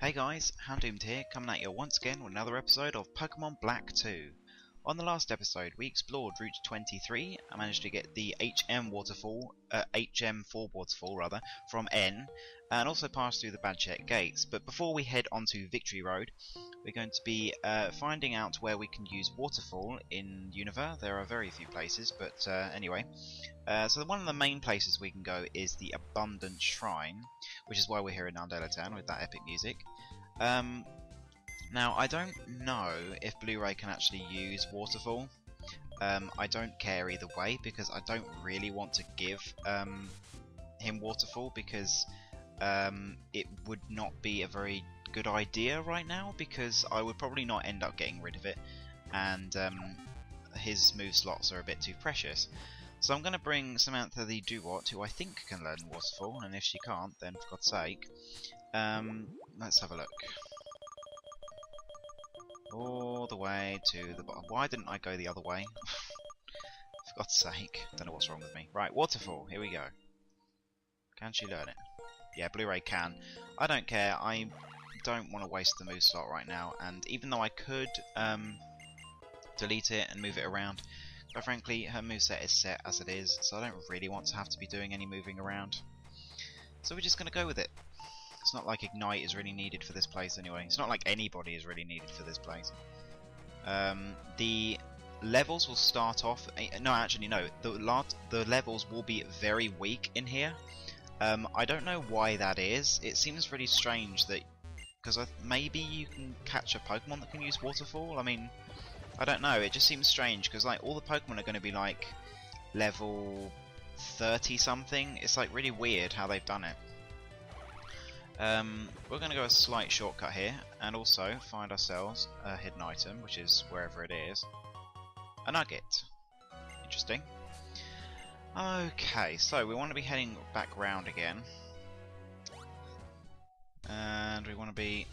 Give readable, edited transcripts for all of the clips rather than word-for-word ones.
Hey guys, Houndoomed here, coming at you once again with another episode of Pokémon Black 2. On the last episode, we explored Route 23 and managed to get the HM4 waterfall from N, and also passed through the Badcheck gates. But before we head onto Victory Road, we're going to be finding out where we can use Waterfall in Univers. There are very few places, but anyway. So one of the main places we can go is the Abundant Shrine, which is why we're here in Nandela Town with that epic music. Now, I don't know if Blu-ray can actually use Waterfall. I don't care either way, because I don't really want to give him Waterfall, because it would not be a very good idea right now, because I would probably not end up getting rid of it, and his move slots are a bit too precious. So I'm going to bring Samantha the Dewott, who I think can learn Waterfall, and if she can't, then for God's sake. Let's have a look. All the way to the bottom. Why didn't I go the other way? For God's sake. Don't know what's wrong with me. Right, Waterfall. Here we go. Can she learn it? Yeah, Blu-ray can. I don't care. I don't want to waste the move slot right now. And even though I could delete it and move it around, but frankly, her moveset is set as it is, so I don't really want to have to be doing any moving around. So we're just going to go with it. It's not like Ignite is really needed for this place anyway. It's not like anybody is really needed for this place. The levels will start off... no, actually no. The levels will be very weak in here. I don't know why that is. It seems really strange that... Because maybe you can catch a Pokemon that can use Waterfall? I mean... I don't know, it just seems strange, because like all the Pokemon are going to be like level 30 something. It's like really weird how they've done it. We're going to go a slight shortcut here, and also find ourselves a hidden item, which is wherever it is. A nugget. Interesting. Okay, so we want to be heading back round again. And we want to be...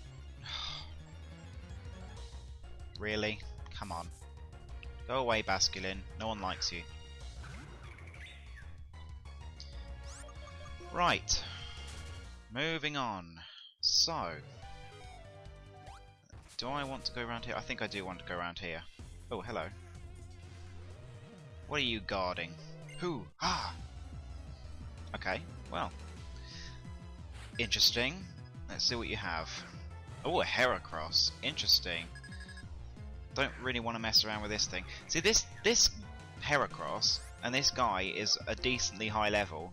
Really? Come on. Go away, Basculin. No one likes you. Right. Moving on. So. Do I want to go around here? I think I do want to go around here. Oh, hello. What are you guarding? Who? Ah! Okay, well. Interesting. Let's see what you have. Oh, a Heracross. Interesting. Don't really want to mess around with this thing. See, this Heracross and this guy is a decently high level,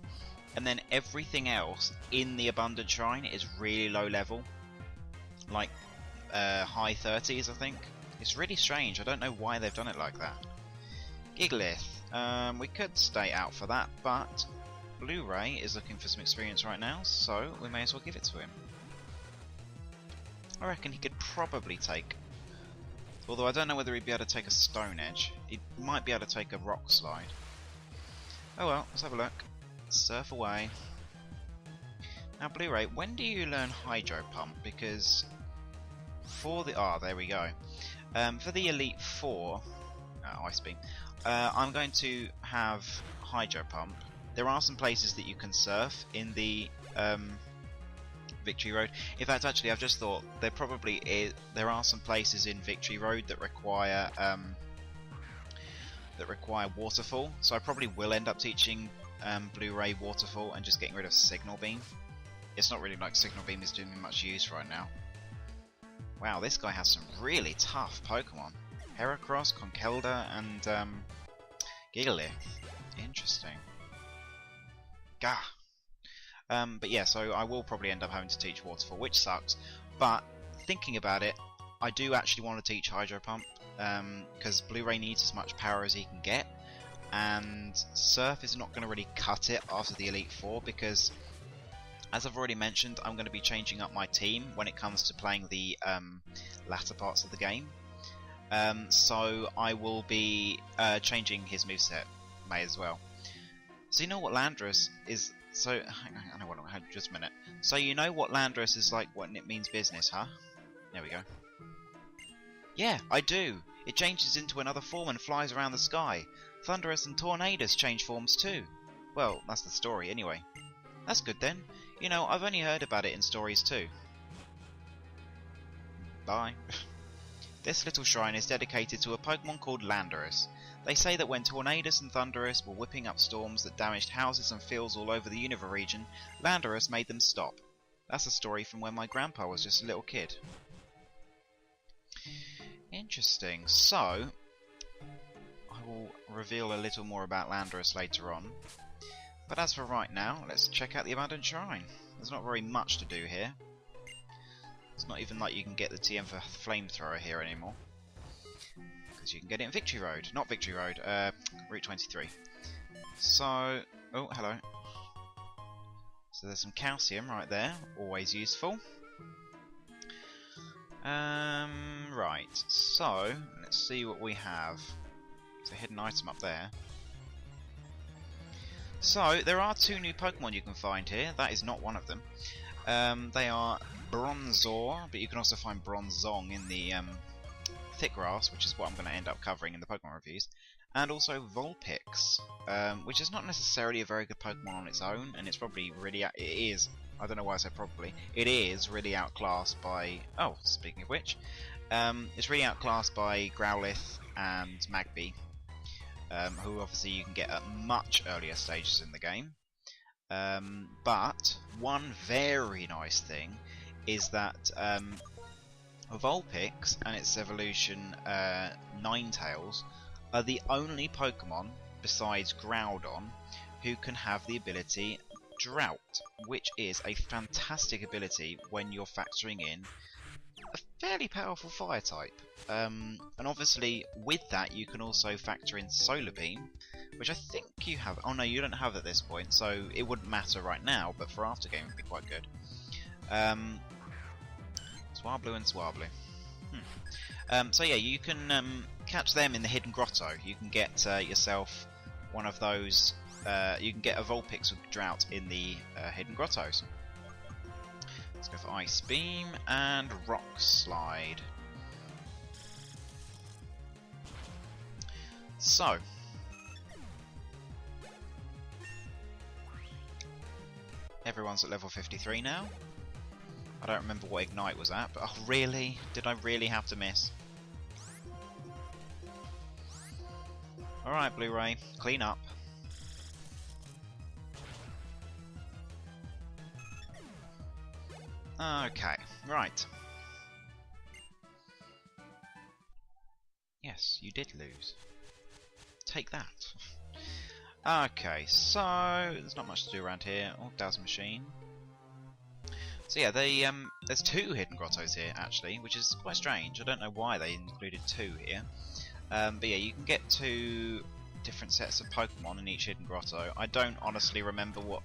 and then everything else in the Abundant Shrine is really low level, like high 30s, I think. It's really strange. I don't know why they've done it like that. Gigalith. We could stay out for that, but Blu-ray is looking for some experience right now, so we may as well give it to him. I reckon he could probably take... Although I don't know whether he'd be able to take a Stone Edge. He might be able to take a Rock Slide. Oh well, let's have a look. Surf away. Now Blu-ray, when do you learn Hydro Pump? Because for the... Ah, there we go. For the Elite Four... Ice Beam. I'm going to have Hydro Pump. There are some places that you can surf in the... Victory Road. In fact, actually, I've just thought there probably is. There are some places in Victory Road that require Waterfall. So I probably will end up teaching Blu-ray Waterfall and just getting rid of Signal Beam. It's not really like Signal Beam is doing me much use right now. Wow, this guy has some really tough Pokemon: Heracross, Conkeldurr, and Gigalith. Interesting. Gah. But yeah, so I will probably end up having to teach Waterfall, which sucks. But thinking about it, I do actually want to teach Hydro Pump, because Blu-ray needs as much power as he can get, and Surf is not going to really cut it after the Elite Four, because, as I've already mentioned, I'm going to be changing up my team when it comes to playing the latter parts of the game. So I will be changing his moveset, may as well. So you know what Landorus is... So, hang on, just a minute. So you know what Landorus is like when it means business, huh? There we go. Yeah, I do. It changes into another form and flies around the sky. Thunderous and Tornadus change forms too. Well, that's the story anyway. That's good then. You know, I've only heard about it in stories too. Bye. This little shrine is dedicated to a Pokemon called Landorus. They say that when Tornadus and Thunderous were whipping up storms that damaged houses and fields all over the Unova region, Landorus made them stop. That's a story from when my grandpa was just a little kid. Interesting. So, I will reveal a little more about Landorus later on. But as for right now, let's check out the Abandoned Shrine. There's not very much to do here. It's not even like you can get the TM for Flamethrower here anymore. Because you can get it in Victory Road. Not Victory Road, Route 23. So, oh, hello. So there's some calcium right there, always useful. Right, so, let's see what we have. There's a hidden item up there. So, there are 2 new Pokemon you can find here. That is not one of them. They are Bronzor, but you can also find Bronzong in the thick grass, which is what I'm going to end up covering in the Pokemon reviews. And also Vulpix, which is not necessarily a very good Pokemon on its own, and it's probably really... it is, I don't know why I said probably, it is really outclassed by... oh, speaking of which, it's really outclassed by Growlithe and Magby, who obviously you can get at much earlier stages in the game. But one very nice thing is that Vulpix and its evolution Ninetales are the only Pokemon besides Groudon who can have the ability Drought, which is a fantastic ability when you're factoring in a fairly powerful fire type. And obviously with that you can also factor in Solar Beam, which I think you have. Oh no, you don't have at this point, so it wouldn't matter right now, but for after game it would be quite good. Swablu and Swablu. So yeah, you can catch them in the Hidden Grotto. You can get yourself one of those. You can get a Vulpix with Drought in the Hidden Grottos. Let's go for Ice Beam and Rock Slide. So, everyone's at level 53 now. I don't remember what Ignite was at, but oh really? Did I really have to miss? Alright, Blu-ray, clean up. Okay, right. Yes, you did lose. Take that. Okay, so there's not much to do around here. Oh, Dazzle Machine. So yeah, there's 2 Hidden Grottos here actually, which is quite strange. I don't know why they included 2 here. But yeah, you can get 2 different sets of Pokemon in each Hidden Grotto. I don't honestly remember what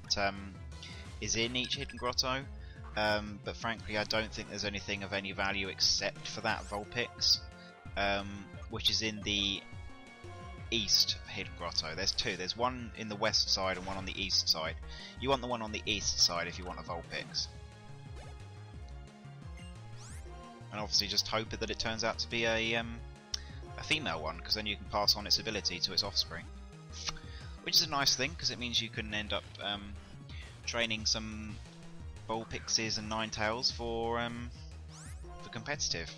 is in each Hidden Grotto, but frankly I don't think there's anything of any value except for that Vulpix, which is in the East Hidden Grotto. There's 2. There's one in the west side and one on the east side. You want the one on the east side if you want a Vulpix. And obviously just hope that it turns out to be a female one, because then you can pass on its ability to its offspring. Which is a nice thing, because it means you can end up training some Vulpixes and Ninetales for competitive.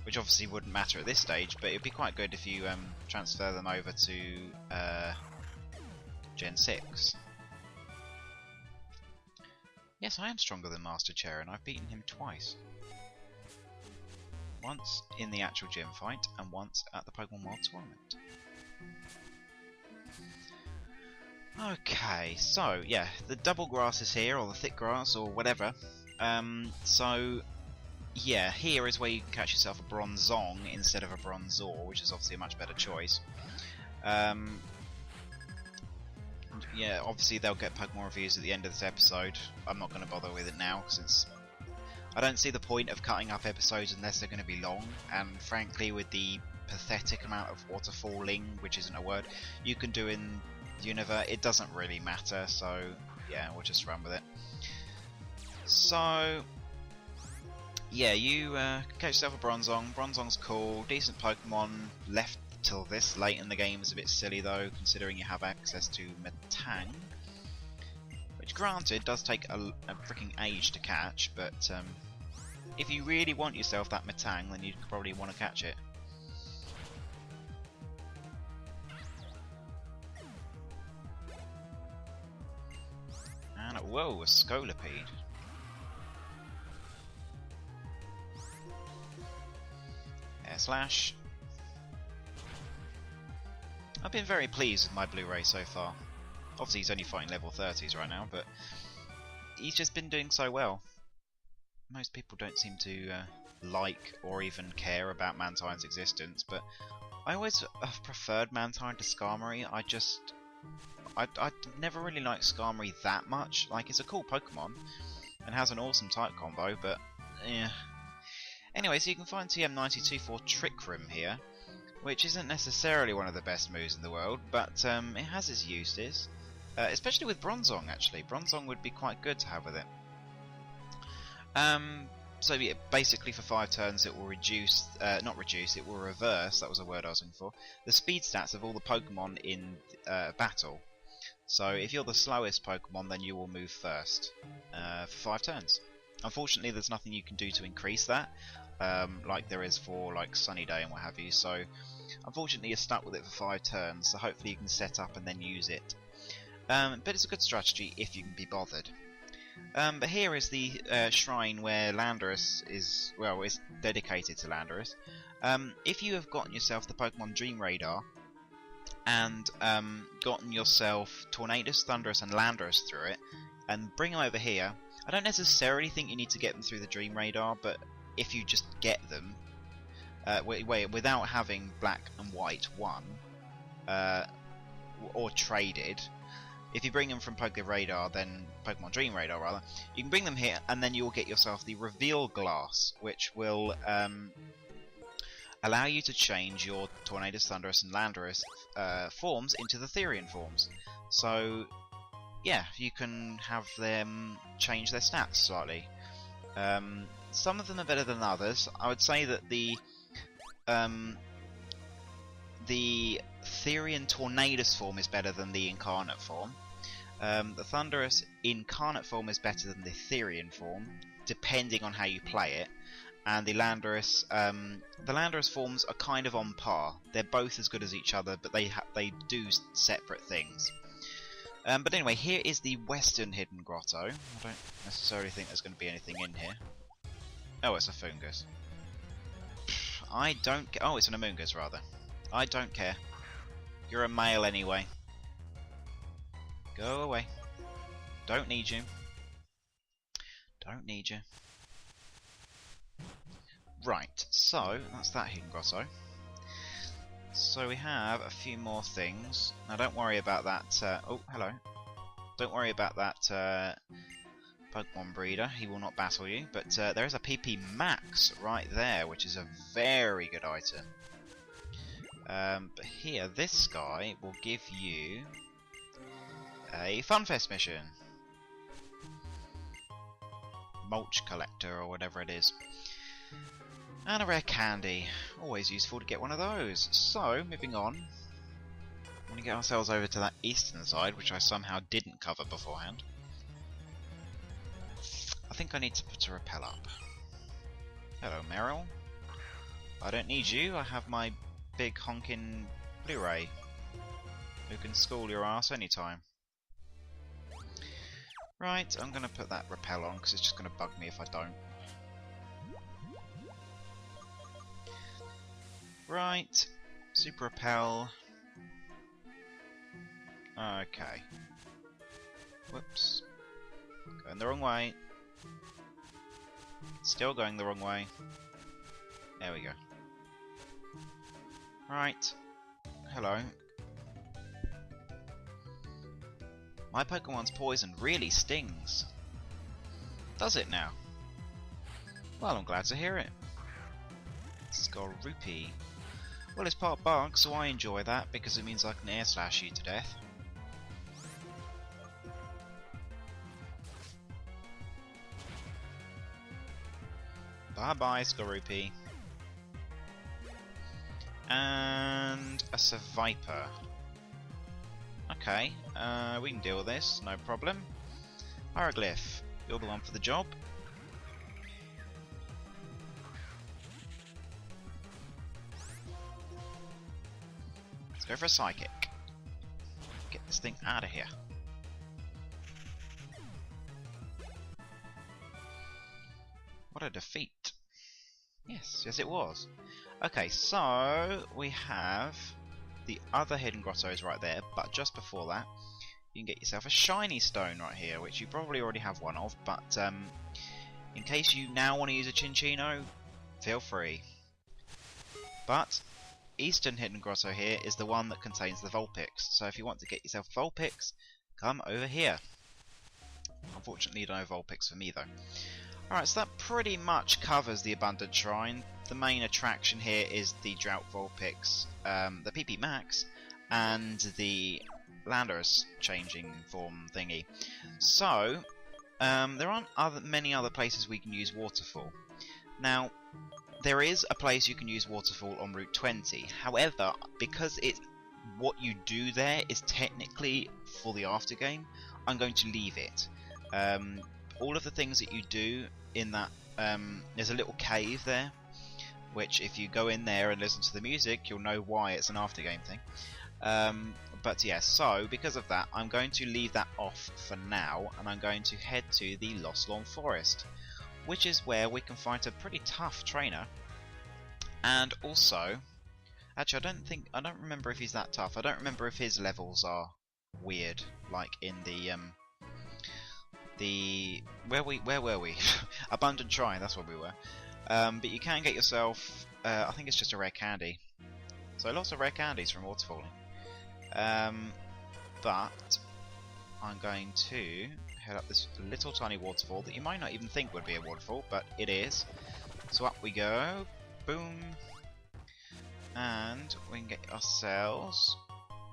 Which obviously wouldn't matter at this stage, but it'd be quite good if you transfer them over to Gen 6. Yes, I am stronger than Master Chair, and I've beaten him twice. Once in the actual gym fight, and once at the Pokemon World Tournament. Okay, so yeah, the double grass is here, or the thick grass, or whatever. So yeah, here is where you can catch yourself a Bronzong instead of a Bronzor, which is obviously a much better choice. Yeah, obviously they'll get Pokemon reviews at the end of this episode. I'm not going to bother with it now, since I don't see the point of cutting up episodes unless they're going to be long, and frankly with the pathetic amount of waterfalling, which isn't a word, you can do in Unova, it doesn't really matter, so yeah, we'll just run with it. So yeah, you catch yourself a Bronzong. Bronzong's cool, decent Pokemon. Left till this late in the game is a bit silly though, considering you have access to Metang, which granted does take a freaking age to catch, but if you really want yourself that Metang, then you'd probably want to catch it. And whoa, a Scolipede. Air Slash. I've been very pleased with my Blu-ray so far. Obviously he's only fighting level 30s right now, but he's just been doing so well. Most people don't seem to like or even care about Mantine's existence, but I always have preferred Mantine to Skarmory. I never really liked Skarmory that much. Like, it's a cool Pokemon and has an awesome type combo, but yeah. Anyway, so you can find TM92 for Trick Room here, which isn't necessarily one of the best moves in the world, but it has its uses. Especially with Bronzong, actually. Bronzong would be quite good to have with it. So yeah, basically for 5 turns it will reduce, not reduce, it will reverse, that was a word I was looking for, the speed stats of all the Pokemon in battle. So if you're the slowest Pokemon, then you will move first for 5 turns. Unfortunately there's nothing you can do to increase that, like there is for like Sunny Day and what have you, so unfortunately you're stuck with it for 5 turns, so hopefully you can set up and then use it. But it's a good strategy if you can be bothered. But here is the shrine where Landorus is, well, is dedicated to Landorus. If you have gotten yourself the Pokemon Dream Radar and gotten yourself Tornadus, Thundurus and Landorus through it, and bring them over here, I don't necessarily think you need to get them through the Dream Radar, but if you just get them without having Black and White won or traded, if you bring them from Radar, then Pokemon Dream Radar rather, you can bring them here, and then you will get yourself the Reveal Glass, which will allow you to change your Tornadus, Thundurus, and Landorus forms into the Therian forms. So, yeah, you can have them change their stats slightly. Some of them are better than others. I would say that the Therian Tornadus form is better than the Incarnate form. The Thundurus Incarnate form is better than the Therian form, depending on how you play it. And the Landorus forms are kind of on par. They're both as good as each other, but they do separate things. But anyway, here is the Western Hidden Grotto. I don't necessarily think there's going to be anything in here. Oh, it's a Fungus. I don't. Oh, it's an Amoonguss rather. I don't care. You're a male anyway. Go away. Don't need you. Don't need you. Right, so that's that Hidden Grotto. So we have a few more things. Now don't worry about that. Oh, hello. Don't worry about that Pokemon Breeder. He will not battle you. But there is a PP Max right there, which is a very good item. But here, this guy will give you a Funfest mission. Mulch Collector, or whatever it is. And a rare candy. Always useful to get one of those. So, moving on. I'm going to get ourselves over to that eastern side, which I somehow didn't cover beforehand. I think I need to put a repel up. Hello, Meryl. I don't need you. I have my big honkin' Blu-ray who can school your ass anytime. Right, I'm going to put that repel on because it's just going to bug me if I don't. Right, super repel. Okay. Whoops. Going the wrong way. Still going the wrong way. There we go. Right. Hello. My Pokemon's poison really stings. Does it now? Well, I'm glad to hear it. Skorupi. Well, it's part bark, so I enjoy that because it means I can air slash you to death. Bye bye, Skorupi. And a Seviper. Okay, we can deal with this, no problem. Hieroglyph, you're the one for the job. Go for a Psychic. Get this thing out of here. What a defeat. Yes, yes it was. Okay, so we have the other hidden grottos right there, but just before that, you can get yourself a shiny stone right here, which you probably already have one of, but in case you now want to use a Cinccino, feel free. But Eastern Hidden Grotto here is the one that contains the Vulpix, so if you want to get yourself Vulpix, come over here. Unfortunately, no Vulpix for me though. Alright, so that pretty much covers the Abundant Shrine. The main attraction here is the Drought Vulpix, the PP Max, and the Landorus changing form thingy. So, there aren't many other places we can use Waterfall. Now, there is a place you can use Waterfall on Route 20. However, because what you do there is technically for the aftergame, I'm going to leave it. All of the things that you do in that, there's a little cave there, which if you go in there and listen to the music, you'll know why it's an aftergame thing. But yeah, so because of that, I'm going to leave that off for now, and I'm going to head to the Lostlorn Forest, which is where we can fight a pretty tough trainer. And also, actually I don't remember if he's that tough. I don't remember if his levels are weird, like in where were we? Abundant Shrine, that's where we were. But you can get yourself, I think it's just a rare candy. So lots of rare candies from Waterfalling. But I'm going to head up this little tiny waterfall that you might not even think would be a waterfall, but it is. So up we go, boom, and we can get ourselves,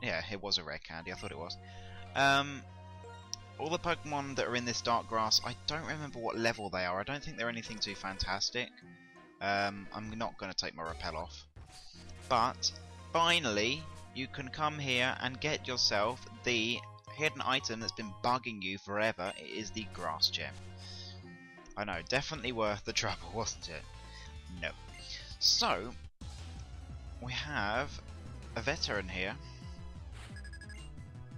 yeah, it was a rare candy, I thought it was. All the Pokemon that are in this dark grass, I don't remember what level they are. I don't think they're anything too fantastic. I'm not going to take my repel off. But finally, you can come here and get yourself the hidden item that's been bugging you forever. It is the grass gem. I know, definitely worth the trouble, wasn't it? No. So, we have a veteran here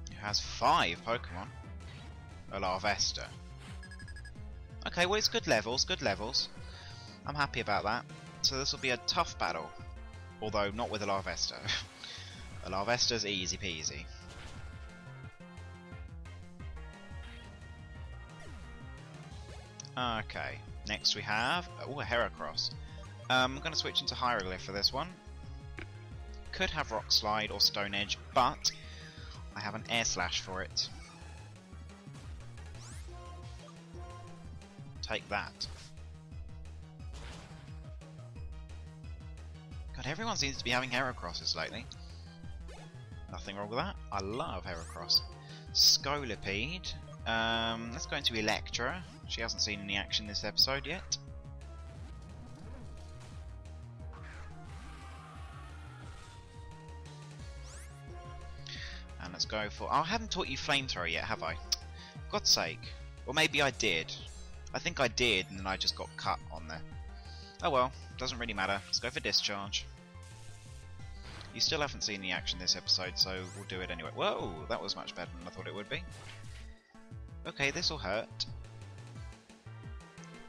who has 5 Pokemon. A Larvesta. Okay, well it's good levels, good levels. I'm happy about that. So this will be a tough battle. Although not with a Larvesta. A Larvesta's easy peasy. Okay, next we have a Heracross. I'm going to switch into Hieroglyph for this one. Could have Rock Slide or Stone Edge, but I have an Air Slash for it. Take that. God, everyone seems to be having Heracrosses lately. Nothing wrong with that. I love Heracross. Scolipede. Let's go into Electra. She hasn't seen any action this episode yet. And let's go for... Oh, I haven't taught you Flamethrower yet, have I? For God's sake. Or maybe I did. I think I did, and then I just got cut on there. Oh well, doesn't really matter. Let's go for Discharge. You still haven't seen the action this episode, so we'll do it anyway. Whoa, that was much better than I thought it would be. Okay, this'll hurt.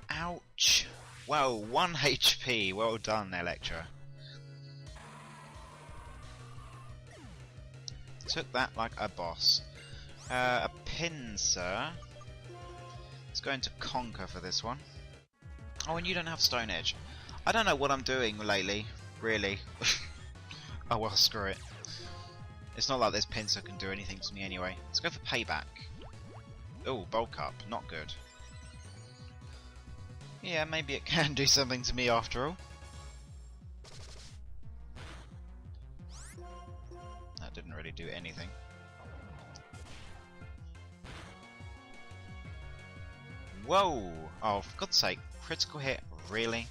Ouch! Whoa, 1 HP. Well done, Electra. Took that like a boss. A Pinsir. Let's go into Conquer for this one. Oh, and you don't have Stone Edge. I don't know what I'm doing lately, really. Oh well, screw it. It's not like this Pinsir can do anything to me anyway. Let's go for Payback. Oh, Bulk Up, not good. Yeah, maybe it can do something to me after all. That didn't really do anything. Whoa! Oh, for God's sake, critical hit, really?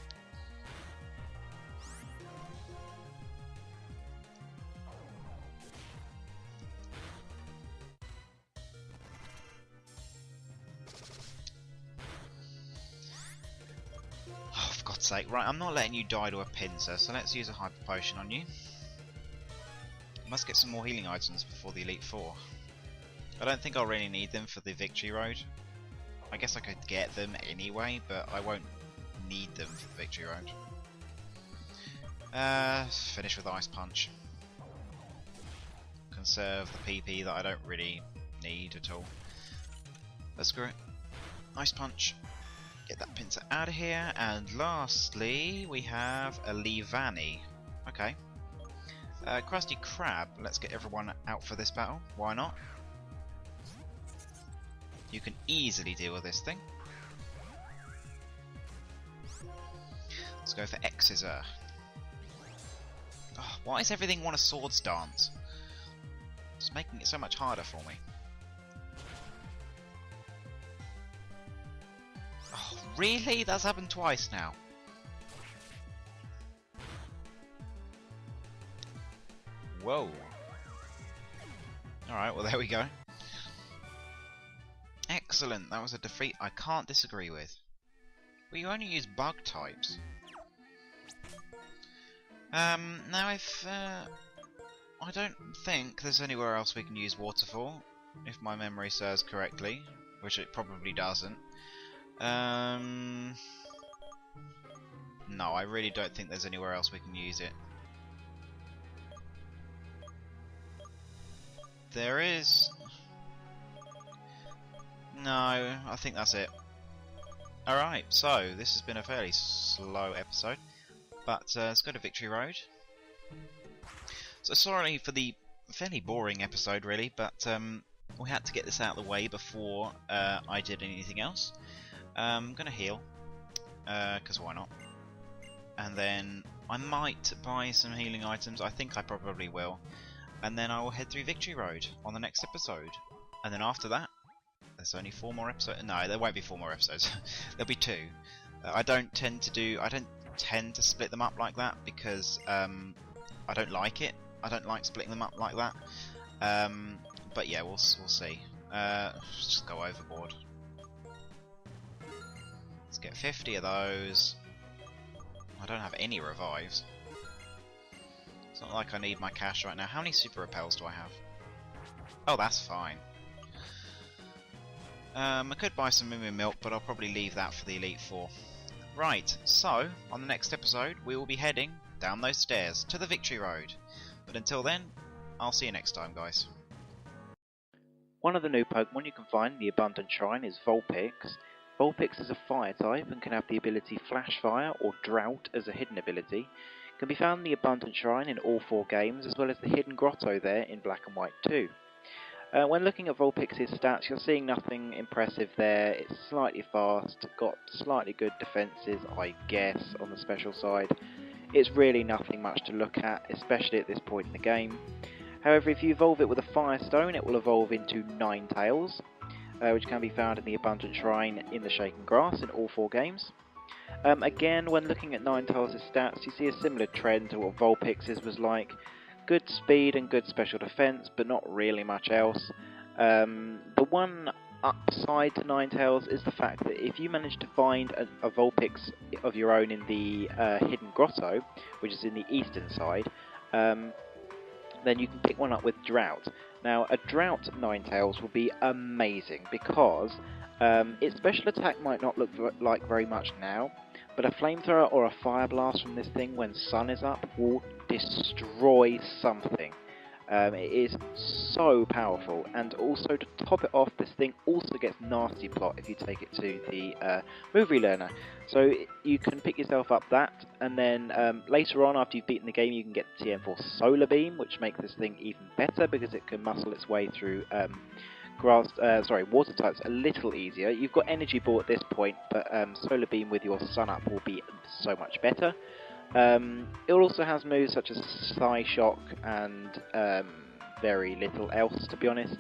Oh, for God's sake, right, I'm not letting you die to a Pinsir, so let's use a Hyper Potion on you. Must get some more healing items before the Elite Four. I don't think I'll really need them for the Victory Road. I guess I could get them anyway, but I won't need them for the Victory Road. Finish with Ice Punch. Conserve the PP that I don't really need at all. Let's screw it. Ice Punch. Get that pincer out of here. And lastly, we have a Leavanny. Okay. Krusty Krab. Let's get everyone out for this battle. Why not? You can easily deal with this thing. Let's go for Exeter. Oh, why does everything want a Swords Dance? It's making it so much harder for me. Oh, really? That's happened twice now. Whoa. Alright, well there we go. Excellent, that was a defeat I can't disagree with. Well, you only use bug types. Now if, I don't think there's anywhere else we can use Waterfall, if my memory serves correctly, which it probably doesn't. No, I really don't think there's anywhere else we can use it. There is... No, I think that's it. Alright, so this has been a fairly slow episode, but let's go to Victory Road. So sorry for the fairly boring episode really, but we had to get this out of the way before I did anything else. I'm going to heal, because why not? And then I might buy some healing items, I think I probably will. And then I will head through Victory Road on the next episode. And then after that, there's only 4 more episodes. No, there won't be 4 more episodes. There'll be 2. I don't tend to split them up like that because I don't like it. I don't like splitting them up like that. But yeah, we'll see. Let's just go overboard. Let's get 50 of those. I don't have any revives. It's not like I need my cash right now. How many super repels do I have? Oh, that's fine. I could buy some Moo Milk, but I'll probably leave that for the Elite Four. Right, so, on the next episode, we will be heading down those stairs to the Victory Road. But until then, I'll see you next time, guys. One of the new Pokemon you can find in the Abundant Shrine is Vulpix. Vulpix is a fire type and can have the ability Flash Fire or Drought as a hidden ability. It can be found in the Abundant Shrine in all 4 games, as well as the Hidden Grotto there in Black and White too. When looking at Vulpix's stats, you're seeing nothing impressive there. It's slightly fast, got slightly good defences, I guess, on the special side. It's really nothing much to look at, especially at this point in the game. However, if you evolve it with a Firestone, it will evolve into Ninetales, which can be found in the Abundant Shrine in the Shaken Grass in all 4 games. Again, when looking at Ninetales' stats, you see a similar trend to what Vulpix's was like. Good speed and good special defense, but not really much else. The one upside to Ninetales is the fact that if you manage to find a Vulpix of your own in the Hidden Grotto, which is in the eastern side, then you can pick one up with Drought. Now, a Drought Ninetales will be amazing because its special attack might not look like very much now, but a Flamethrower or a Fire Blast from this thing when sun is up will destroy something. It is so powerful, and also to top it off, this thing also gets Nasty Plot if you take it to the Movie Learner. So you can pick yourself up that, and then later on, after you've beaten the game, you can get the TM4 Solar Beam, which makes this thing even better because it can muscle its way through water types a little easier. You've got Energy Ball at this point, but Solar Beam with your Sun Up will be so much better. It also has moves such as Psy Shock and very little else, to be honest.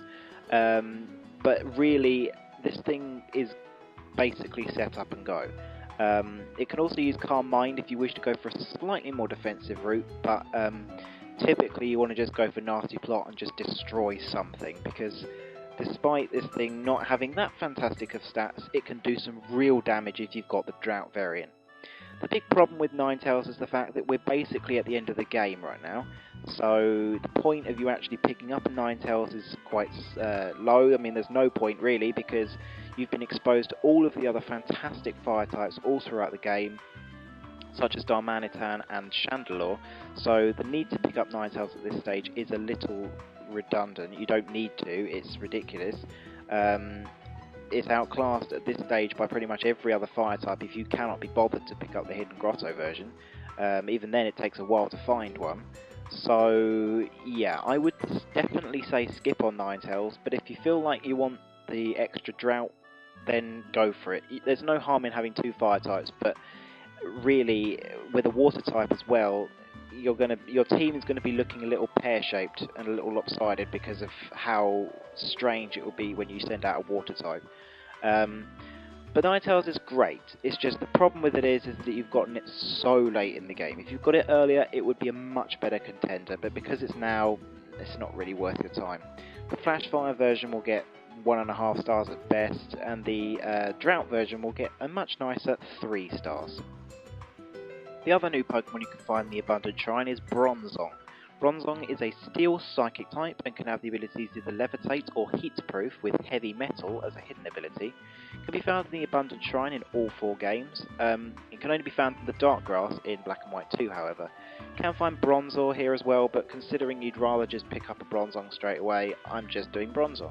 But really, this thing is basically set up and go. It can also use Calm Mind if you wish to go for a slightly more defensive route, but typically you want to just go for Nasty Plot and just destroy something, because despite this thing not having that fantastic of stats, it can do some real damage if you've got the Drought variant. The big problem with Ninetales is the fact that we're basically at the end of the game right now, so the point of you actually picking up a Ninetales is quite low. I mean, there's no point really, because you've been exposed to all of the other fantastic fire types all throughout the game, such as Darmanitan and Chandelure, so the need to pick up Ninetales at this stage is a little redundant. You don't need to, it's ridiculous. It's outclassed at this stage by pretty much every other fire type if you cannot be bothered to pick up the Hidden Grotto version. Even then it takes a while to find one. So yeah, I would definitely say skip on Ninetales, but if you feel like you want the extra drought, then go for it. There's no harm in having two fire types, but really, with a water type as well, your team is going to be looking a little pear-shaped and a little lopsided because of how strange it will be when you send out a water type. But Ninetales is great. It's just the problem with it is that you've gotten it so late in the game. If you've got it earlier, it would be a much better contender, but because it's now, it's not really worth your time. The Flash Fire version will get 1.5 stars at best, and the Drought version will get a much nicer 3 stars. The other new Pokemon you can find in the Abundant Shrine is Bronzong. Bronzong is a Steel Psychic type and can have the abilities to either Levitate or Heatproof with Heavy Metal as a hidden ability. It can be found in the Abundant Shrine in all 4 games. It can only be found in the Dark Grass in Black and White 2, however. You can find Bronzor here as well, but considering you'd rather just pick up a Bronzong straight away, I'm just doing Bronzor.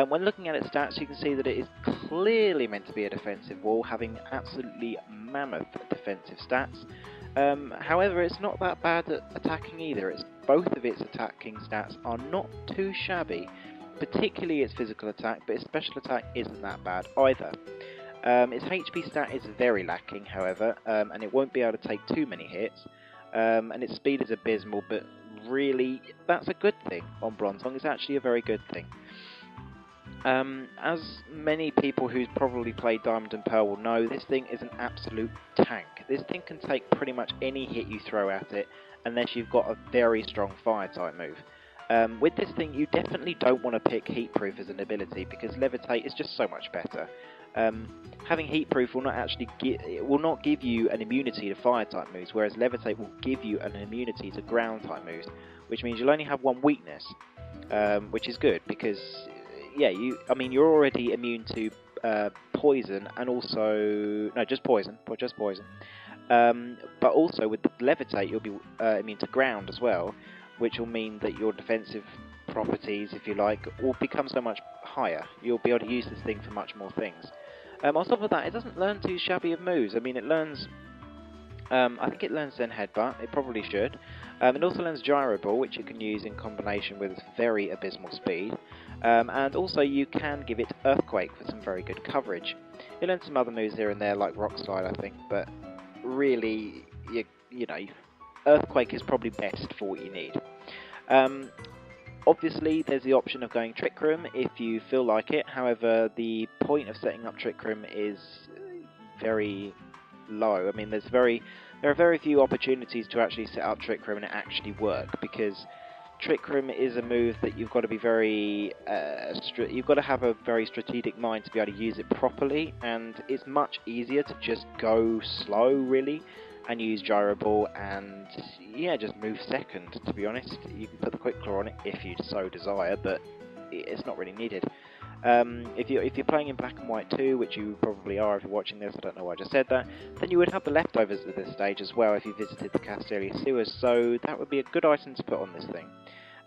When looking at its stats, you can see that it is clearly meant to be a defensive wall, having absolutely mammoth defensive stats. However, it's not that bad at attacking either. Both of its attacking stats are not too shabby, particularly its physical attack, but its special attack isn't that bad either. Its HP stat is very lacking, however, and it won't be able to take too many hits, and its speed is abysmal, but really, that's a good thing on Bronzong. It's actually a very good thing. As many people who's probably played Diamond and Pearl will know, this thing is an absolute tank. This thing can take pretty much any hit you throw at it, unless you've got a very strong fire type move. With this thing, you definitely don't want to pick Heatproof as an ability, because Levitate is just so much better. Having Heatproof will not give you an immunity to fire type moves, whereas Levitate will give you an immunity to ground type moves, which means you'll only have one weakness, which is good, because yeah, you're already immune to poison, and also just poison. But also with the Levitate, you'll be immune to ground as well, which will mean that your defensive properties, if you like, will become so much higher. You'll be able to use this thing for much more things. On top of that, it doesn't learn too shabby of moves. I mean, it learns. I think it learns Zen Headbutt. It probably should. It also learns Gyro Ball, which you can use in combination with very abysmal speed. And also you can give it Earthquake for some very good coverage. It learns some other moves here and there, like Rock Slide, I think, but really, you know, Earthquake is probably best for what you need. Obviously, there's the option of going Trick Room if you feel like it. However, the point of setting up Trick Room is very low. I mean, there are very few opportunities to actually set up Trick Room and it actually work, because Trick Room is a move that you've got to be you've got to have a very strategic mind to be able to use it properly, and it's much easier to just go slow, really, and use Gyro Ball and, yeah, just move second, to be honest. You can put the Quick Claw on it if you so desire, but it's not really needed. If you're playing in Black and White 2, which you probably are if you're watching this, I don't know why I just said that, then you would have the leftovers at this stage as well if you visited the Castelia sewers, so that would be a good item to put on this thing.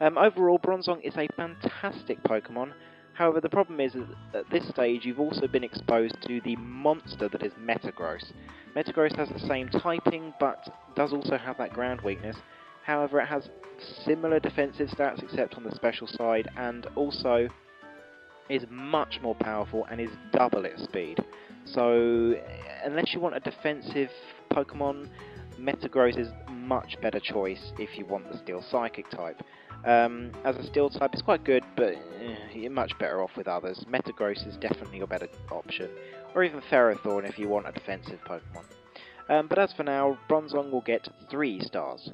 Overall, Bronzong is a fantastic Pokemon. However, the problem is that at this stage you've also been exposed to the monster that is Metagross. Metagross has the same typing, but does also have that ground weakness. However, it has similar defensive stats except on the special side, and also is much more powerful and is double its speed. So, unless you want a defensive Pokemon, Metagross is much better choice if you want the Steel Psychic type. As a Steel type, it's quite good, but you're much better off with others. Metagross is definitely your better option, or even Ferrothorn if you want a defensive Pokemon. But as for now, Bronzong will get 3 stars.